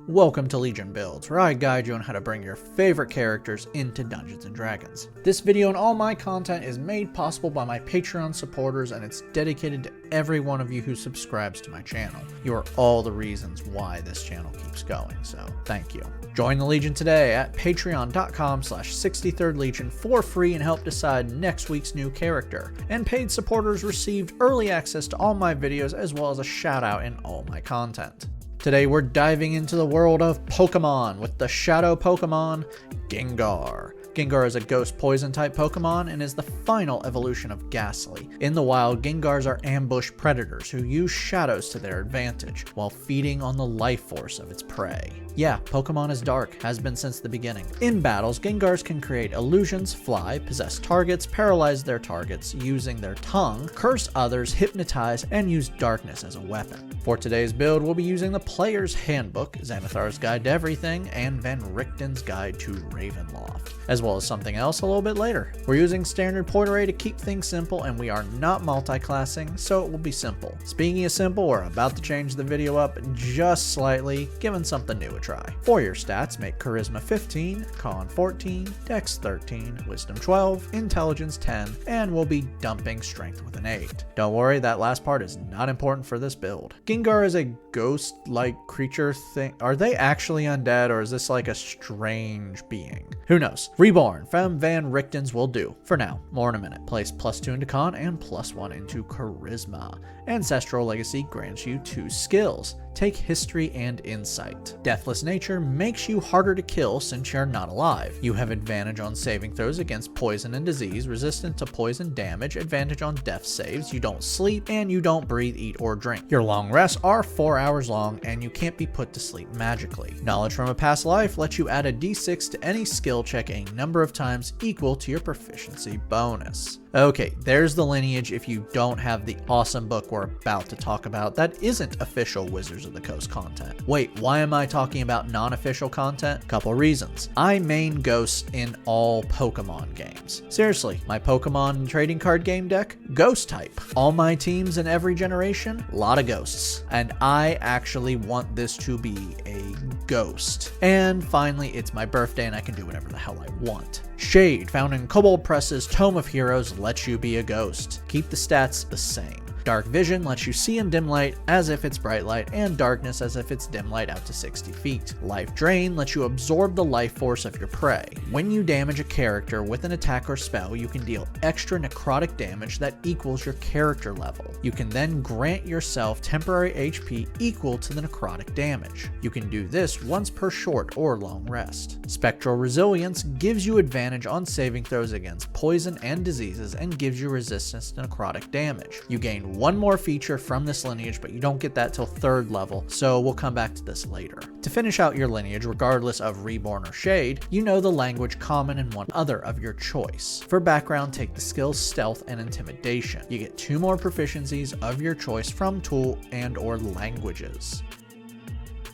Welcome to Legion Builds, where I guide you on how to bring your favorite characters into Dungeons & Dragons. This video and all my content is made possible by my Patreon supporters, and it's dedicated to every one of you who subscribes to my channel. You are all the reasons why this channel keeps going, so thank you. Join the Legion today at patreon.com/63rdlegion for free and help decide next week's new character. And paid supporters received early access to all my videos as well as a shout out in all my content. Today we're diving into the world of Pokemon with the shadow Pokemon, Gengar. Gengar is a ghost poison type Pokemon and is the final evolution of Ghastly. In the wild, Gengars are ambush predators who use shadows to their advantage while feeding on the life force of its prey. Yeah, Pokemon is dark, has been since the beginning. In battles, Gengars can create illusions, fly, possess targets, paralyze their targets using their tongue, curse others, hypnotize, and use darkness as a weapon. For today's build, we'll be using the Player's Handbook, Xanathar's Guide to Everything, and Van Richten's Guide to Ravenloft, as well as something else a little bit later. We're using standard point array to keep things simple, and we are not multi-classing, so it will be simple. Speaking of simple, we're about to change the video up just slightly, giving something new a try. For your stats, make Charisma 15, Con 14, Dex 13, Wisdom 12, Intelligence 10, and we'll be dumping Strength with an 8. Don't worry, that last part is not important for this build. Gengar is a ghost-like creature thing. Are they actually undead, or is this like a strange being? Who knows? Reborn from Van Richten's will do. For now, more in a minute. Place +2 into Con and +1 into Charisma. Ancestral Legacy grants you 2 skills. Take History and Insight. Deathless nature makes you harder to kill since you're not alive. You have advantage on saving throws against poison and disease, resistant to poison damage, advantage on death saves, you don't sleep, and you don't breathe, eat, or drink. Your long rests are 4 hours long, and you can't be put to sleep magically. Knowledge from a past life lets you add a d6 to any skill check a number of times equal to your proficiency bonus. Okay, there's the lineage if you don't have the awesome book we're about to talk about that isn't official Wizards of the Coast content. Wait, why am I talking about non-official content? Couple reasons. I main ghosts in all Pokemon games. Seriously, my Pokemon trading card game deck, ghost type. All my teams in every generation, lot of ghosts. And I actually want this to be a ghost. And finally, it's my birthday and I can do whatever the hell I want. Shade, found in Kobold Press's Tome of Heroes, lets you be a ghost. Keep the stats the same. Dark Vision lets you see in dim light as if it's bright light, and darkness as if it's dim light out to 60 feet. Life Drain lets you absorb the life force of your prey. When you damage a character with an attack or spell, you can deal extra necrotic damage that equals your character level. You can then grant yourself temporary HP equal to the necrotic damage. You can do this once per short or long rest. Spectral Resilience gives you advantage on saving throws against poison and diseases and gives you resistance to necrotic damage. You gain one more feature from this lineage, but you don't get that till 3rd level, so we'll come back to this later. To finish out your lineage, regardless of Reborn or Shade, you know the language common and one other of your choice. For background, take the skills Stealth and Intimidation. You get 2 more proficiencies of your choice from tool and or languages.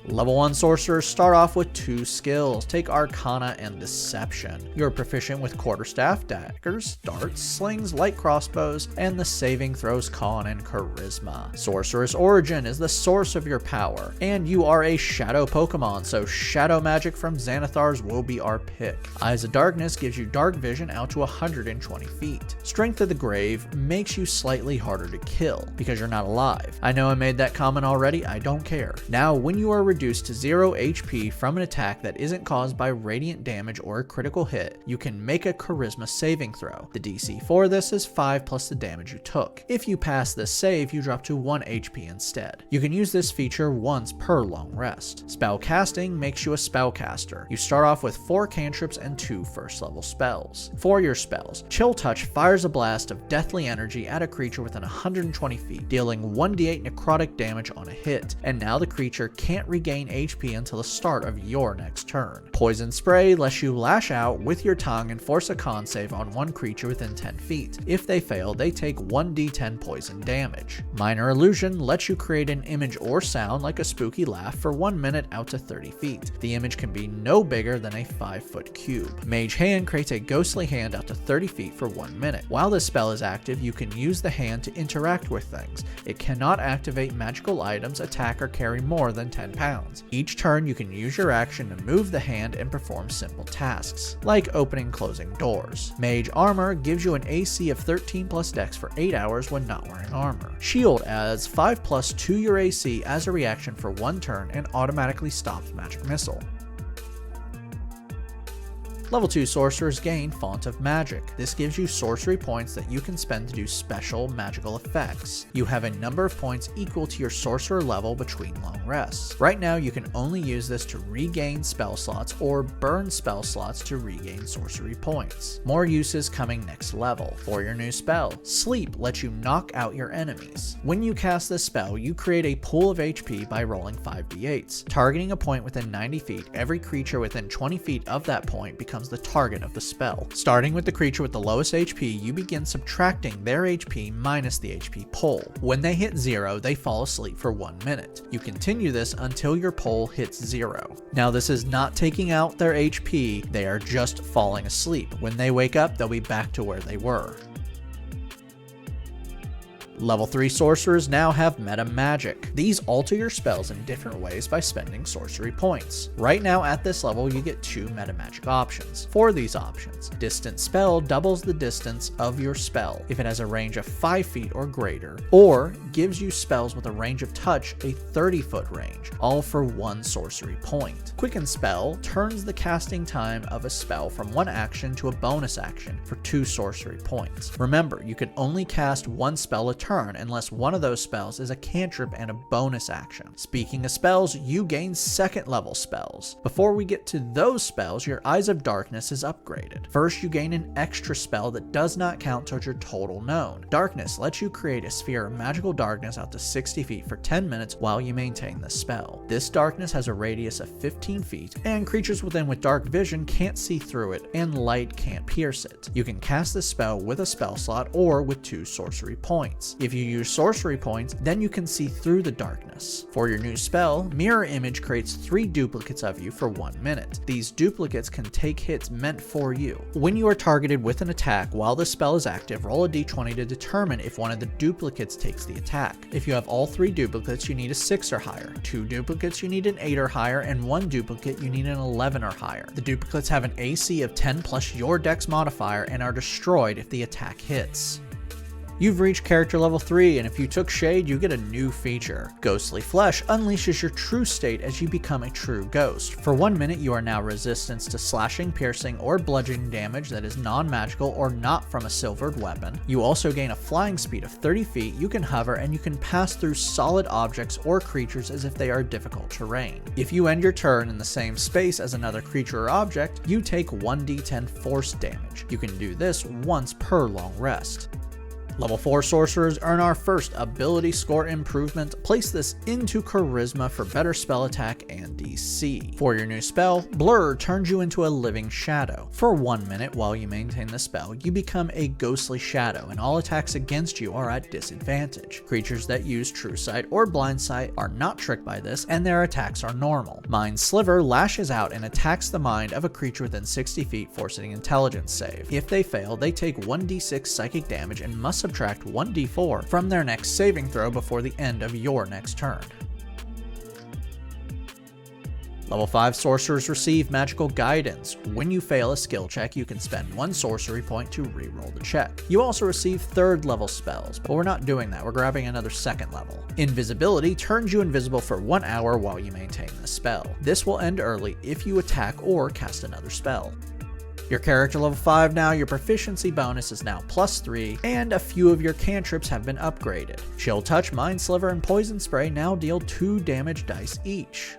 Level 1 Sorcerers start off with 2 skills. Take Arcana and Deception. You're proficient with Quarterstaff, Daggers, Darts, Slings, Light Crossbows, and the saving throws Con and Charisma. Sorceress Origin is the source of your power, and you are a Shadow Pokemon, so Shadow Magic from Xanathar's will be our pick. Eyes of Darkness gives you Dark Vision out to 120 feet. Strength of the Grave makes you slightly harder to kill, because you're not alive. I know I made that comment already, I don't care. Now, when you are reduced to 0 HP from an attack that isn't caused by radiant damage or a critical hit, you can make a Charisma saving throw. The DC for this is 5 plus the damage you took. If you pass this save, you drop to 1 HP instead. You can use this feature once per long rest. Spell casting makes you a spellcaster. You start off with 4 cantrips and 2 first level spells. For your spells, Chill Touch fires a blast of deathly energy at a creature within 120 feet, dealing 1d8 necrotic damage on a hit, and now the creature can't regain HP until the start of your next turn. Poison Spray lets you lash out with your tongue and force a con save on one creature within 10 feet. If they fail, they take 1d10 poison damage. Minor Illusion lets you create an image or sound like a spooky laugh for 1 minute out to 30 feet. The image can be no bigger than a 5-foot cube. Mage Hand creates a ghostly hand out to 30 feet for 1 minute. While this spell is active, you can use the hand to interact with things. It cannot activate magical items, attack, or carry more than 10 pounds. rounds. Each turn you can use your action to move the hand and perform simple tasks, like opening and closing doors. Mage Armor gives you an AC of 13 plus Dex for 8 hours when not wearing armor. Shield adds 5 plus to your AC as a reaction for 1 turn and automatically stops magic missile. Level 2 Sorcerers gain Font of Magic. This gives you sorcery points that you can spend to do special magical effects. You have a number of points equal to your sorcerer level between long rests. Right now you can only use this to regain spell slots or burn spell slots to regain sorcery points. More uses coming next level. For your new spell, Sleep lets you knock out your enemies. When you cast this spell, you create a pool of HP by rolling 5d8s. Targeting a point within 90 feet, every creature within 20 feet of that point becomes the target of the spell. Starting with the creature with the lowest HP, you begin subtracting their HP minus the HP pool. When they hit 0, they fall asleep for 1 minute. You continue this until your pool hits 0. Now this is not taking out their HP, they are just falling asleep. When they wake up, they'll be back to where they were. Level 3 Sorcerers now have Meta Magic. These alter your spells in different ways by spending sorcery points. Right now at this level you get 2 Meta Magic options. For these options, Distant Spell doubles the distance of your spell if it has a range of 5 feet or greater, or gives you spells with a range of touch a 30-foot range, all for 1 sorcery point. Quicken Spell turns the casting time of a spell from 1 action to a bonus action for 2 sorcery points. Remember, you can only cast 1 spell a turn unless one of those spells is a cantrip and a bonus action. Speaking of spells, you gain 2nd level spells. Before we get to those spells, your Eyes of Darkness is upgraded. First, you gain an extra spell that does not count towards your total known. Darkness lets you create a sphere of magical darkness out to 60 feet for 10 minutes while you maintain the spell. This darkness has a radius of 15 feet, and creatures within with dark vision can't see through it, and light can't pierce it. You can cast this spell with a spell slot or with 2 sorcery points. If you use sorcery points, then you can see through the darkness. For your new spell, Mirror Image creates 3 duplicates of you for 1 minute. These duplicates can take hits meant for you. When you are targeted with an attack while the spell is active, roll a d20 to determine if one of the duplicates takes the attack. If you have all 3 duplicates, you need a 6 or higher. 2 duplicates, you need an 8 or higher, and 1 duplicate, you need an 11 or higher. The duplicates have an AC of 10 plus your Dex modifier and are destroyed if the attack hits. You've reached character level 3, and if you took Shade, you get a new feature. Ghostly Flesh unleashes your true state as you become a true ghost. For 1 minute, you are now resistant to slashing, piercing, or bludgeoning damage that is non-magical or not from a silvered weapon. You also gain a flying speed of 30 feet, you can hover, and you can pass through solid objects or creatures as if they are difficult terrain. If you end your turn in the same space as another creature or object, you take 1d10 force damage. You can do this once per long rest. Level 4 Sorcerers earn our first ability score improvement. Place this into Charisma for better spell attack and DC. For your new spell, Blur turns you into a living shadow. For 1 minute while you maintain the spell, you become a ghostly shadow and all attacks against you are at disadvantage. Creatures that use True Sight or Blind Sight are not tricked by this and their attacks are normal. Mind Sliver lashes out and attacks the mind of a creature within 60 feet, forcing an intelligence save. If they fail, they take 1d6 psychic damage and must subtract 1d4 from their next saving throw before the end of your next turn. Level 5 Sorcerers receive Magical Guidance. When you fail a skill check, you can spend 1 sorcery point to reroll the check. You also receive 3rd level spells, but we're not doing that, we're grabbing another 2nd level. Invisibility turns you invisible for 1 hour while you maintain the spell. This will end early if you attack or cast another spell. Your character level 5 now, your proficiency bonus is now +3, and a few of your cantrips have been upgraded. Chill Touch, Mind Sliver, and Poison Spray now deal 2 damage dice each.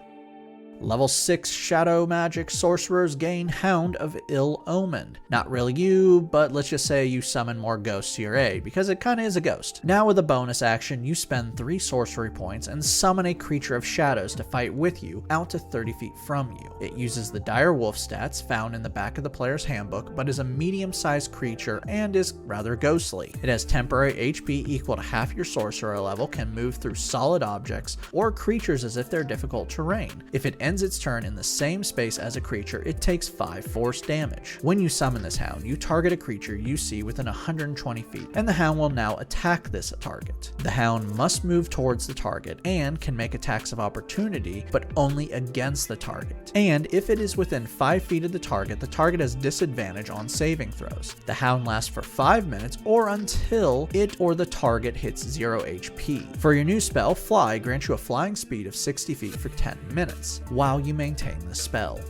Level 6 Shadow Magic Sorcerers gain Hound of Ill Omen. Not really you, but let's just say you summon more ghosts to your aid, because it kinda is a ghost. Now with a bonus action, you spend 3 sorcery points and summon a creature of shadows to fight with you out to 30 feet from you. It uses the Dire Wolf stats found in the back of the player's handbook, but is a medium-sized creature and is rather ghostly. It has temporary HP equal to half your sorcerer level, can move through solid objects or creatures as if they're difficult terrain. If it ends ends its turn in the same space as a creature, it takes 5 force damage. When you summon this hound, you target a creature you see within 120 feet, and the hound will now attack this target. The hound must move towards the target and can make attacks of opportunity, but only against the target. And if it is within 5 feet of the target has disadvantage on saving throws. The hound lasts for 5 minutes or until it or the target hits 0 HP. For your new spell, Fly grants you a flying speed of 60 feet for 10 minutes, while you maintain the spell.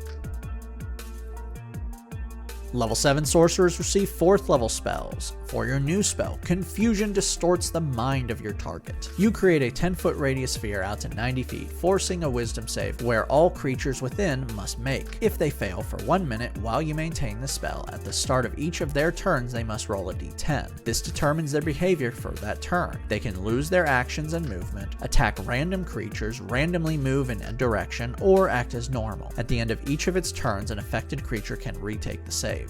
Level 7 Sorcerers receive 4th level spells. For your new spell, Confusion distorts the mind of your target. You create a 10-foot radius sphere out to 90 feet, forcing a wisdom save where all creatures within must make. If they fail for 1 minute while you maintain the spell, at the start of each of their turns they must roll a d10. This determines their behavior for that turn. They can lose their actions and movement, attack random creatures, randomly move in a direction, or act as normal. At the end of each of its turns, an affected creature can retake the save.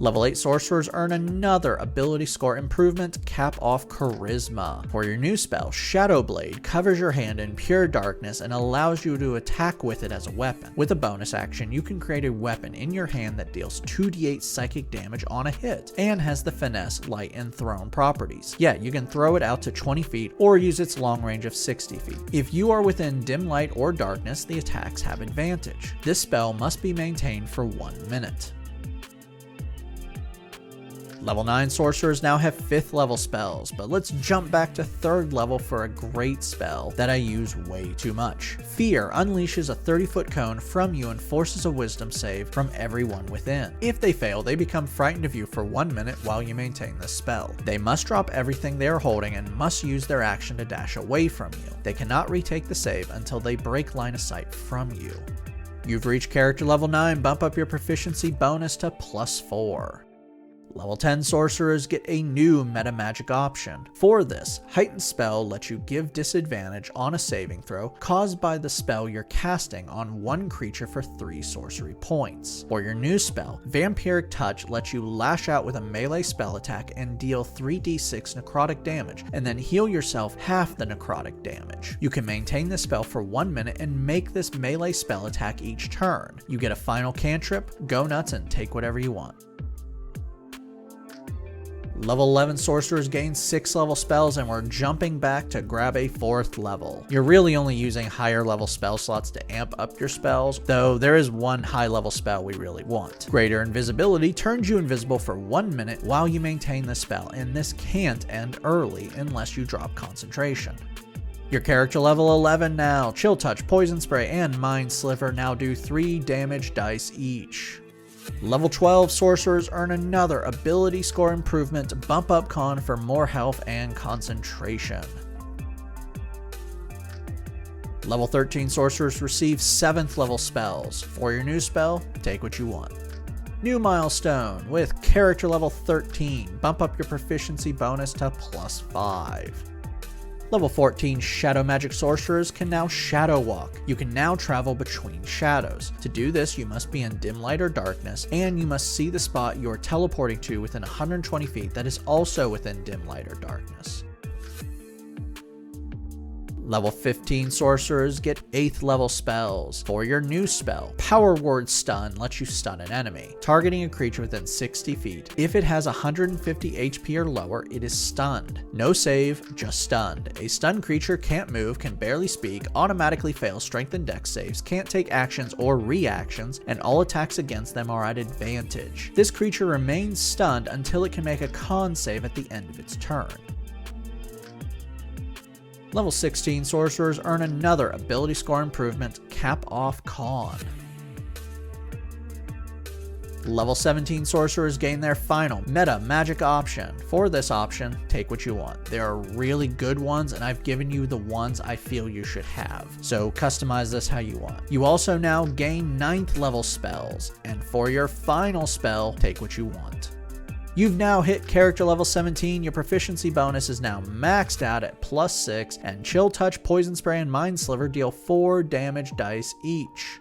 Level 8 Sorcerers earn another ability score improvement, Cap Off Charisma. For your new spell, Shadow Blade covers your hand in pure darkness and allows you to attack with it as a weapon. With a bonus action, you can create a weapon in your hand that deals 2d8 psychic damage on a hit, and has the finesse, light, and thrown properties. Yeah, you can throw it out to 20 feet or use its long range of 60 feet. If you are within dim light or darkness, the attacks have advantage. This spell must be maintained for 1 minute. Level 9 Sorcerers now have 5th level spells, but let's jump back to 3rd level for a great spell that I use way too much. Fear unleashes a 30-foot cone from you and forces a wisdom save from everyone within. If they fail, they become frightened of you for 1 minute while you maintain the spell. They must drop everything they are holding and must use their action to dash away from you. They cannot retake the save until they break line of sight from you. You've reached character level 9, bump up your proficiency bonus to +4. Level 10 Sorcerers get a new meta magic option. For this, Heightened Spell lets you give disadvantage on a saving throw caused by the spell you're casting on one creature for 3 sorcery points. For your new spell, Vampiric Touch lets you lash out with a melee spell attack and deal 3d6 necrotic damage, and then heal yourself half the necrotic damage. You can maintain this spell for 1 minute and make this melee spell attack each turn. You get a final cantrip, go nuts, and take whatever you want. Level 11 Sorcerers gain 6 level spells, and we're jumping back to grab a 4th level. You're really only using higher level spell slots to amp up your spells, though there is one high level spell we really want. Greater Invisibility turns you invisible for 1 minute while you maintain the spell, and this can't end early unless you drop concentration. Your character level 11 now. Chill Touch, Poison Spray, and Mind Sliver now do 3 damage dice each. Level 12 Sorcerers earn another ability score improvement, Bump Up Con, for more health and concentration. Level 13 Sorcerers receive 7th level spells. For your new spell, take what you want. New milestone with character level 13, bump up your proficiency bonus to +5. Level 14 Shadow Magic Sorcerers can now Shadow Walk. You can now travel between shadows. To do this, you must be in dim light or darkness, and you must see the spot you are teleporting to within 120 feet that is also within dim light or darkness. Level 15 Sorcerers get 8th level spells. For your new spell, Power Word Stun lets you stun an enemy, targeting a creature within 60 feet. If it has 150 HP or lower, it is stunned. No save, just stunned. A stunned creature can't move, can barely speak, automatically fails strength and dex saves, can't take actions or reactions, and all attacks against them are at advantage. This creature remains stunned until it can make a con save at the end of its turn. Level 16 Sorcerers earn another ability score improvement, Cap Off Con. Level 17 Sorcerers gain their final meta magic option. For this option, take what you want. There are really good ones, and I've given you the ones I feel you should have, so customize this how you want. You also now gain 9th level spells, and for your final spell, take what you want. You've now hit character level 17, your proficiency bonus is now maxed out at +6, and Chill Touch, Poison Spray, and Mind Sliver deal 4 damage dice each.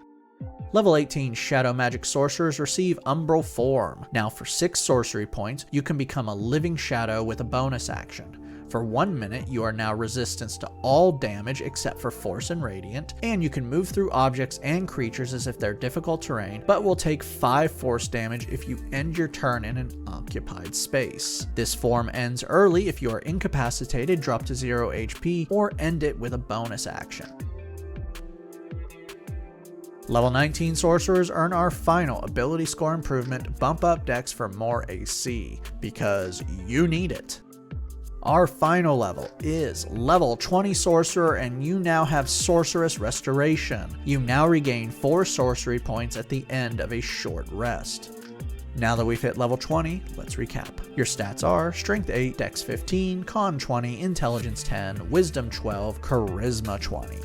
Level 18 Shadow Magic Sorcerers receive Umbral Form. Now for 6 sorcery points, you can become a living shadow with a bonus action. For 1 minute, you are now resistant to all damage except for Force and Radiant, and you can move through objects and creatures as if they're difficult terrain, but will take 5 force damage if you end your turn in an occupied space. This form ends early if you are incapacitated, drop to 0 HP, or end it with a bonus action. Level 19 Sorcerers earn our final ability score improvement, bump up dex for more AC, because you need it. Our final level is level 20 Sorcerer, and you now have Sorceress Restoration. You now regain 4 sorcery points at the end of a short rest. Now that we've hit level 20, let's recap. Your stats are Strength 8, Dex 15, Con 20, Intelligence 10, Wisdom 12, Charisma 20.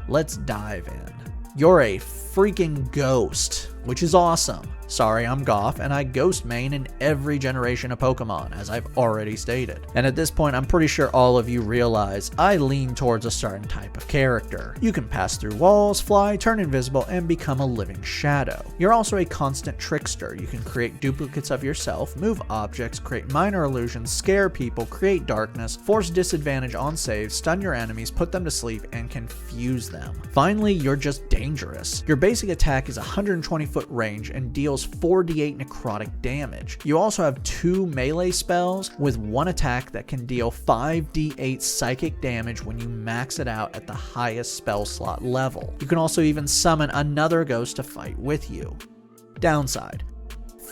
Let's dive in. You're a freaking ghost, which is awesome. Sorry, I'm Goff, and I ghost main in every generation of Pokemon, as I've already stated. And at this point, I'm pretty sure all of you realize I lean towards a certain type of character. You can pass through walls, fly, turn invisible, and become a living shadow. You're also a constant trickster. You can create duplicates of yourself, move objects, create minor illusions, scare people, create darkness, force disadvantage on saves, stun your enemies, put them to sleep, and confuse them. Finally, you're just dangerous. Your basic attack is 120-foot range and deals 4d8 necrotic damage. You also have 2 melee spells with 1 attack that can deal 5d8 psychic damage when you max it out at the highest spell slot level. You can also even summon another ghost to fight with you. Downside.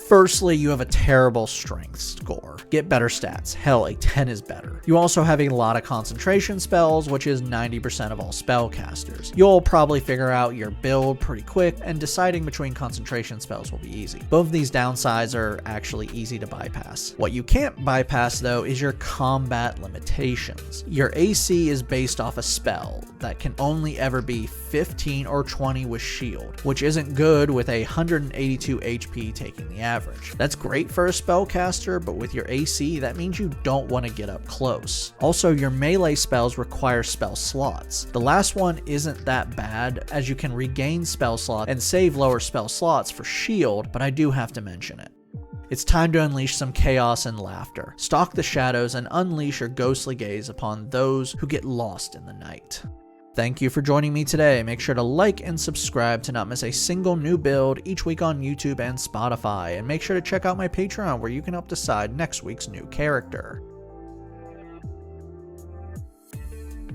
Firstly, you have a terrible strength score. Get better stats. Hell, a 10 is better. You also have a lot of concentration spells, which is 90% of all spellcasters. You'll probably figure out your build pretty quick, and deciding between concentration spells will be easy. Both of these downsides are actually easy to bypass. What you can't bypass, though, is your combat limitations. Your AC is based off a spell that can only ever be 15 or 20 with shield, which isn't good with a 182 HP taking the average. That's great for a spellcaster, but with your AC, that means you don't want to get up close. Also, your melee spells require spell slots. The last one isn't that bad, as you can regain spell slots and save lower spell slots for shield, but I do have to mention it. It's time to unleash some chaos and laughter. Stalk the shadows and unleash your ghostly gaze upon those who get lost in the night. Thank you for joining me today. Make sure to like and subscribe to not miss a single new build each week on YouTube and Spotify, and make sure to check out my Patreon where you can help decide next week's new character.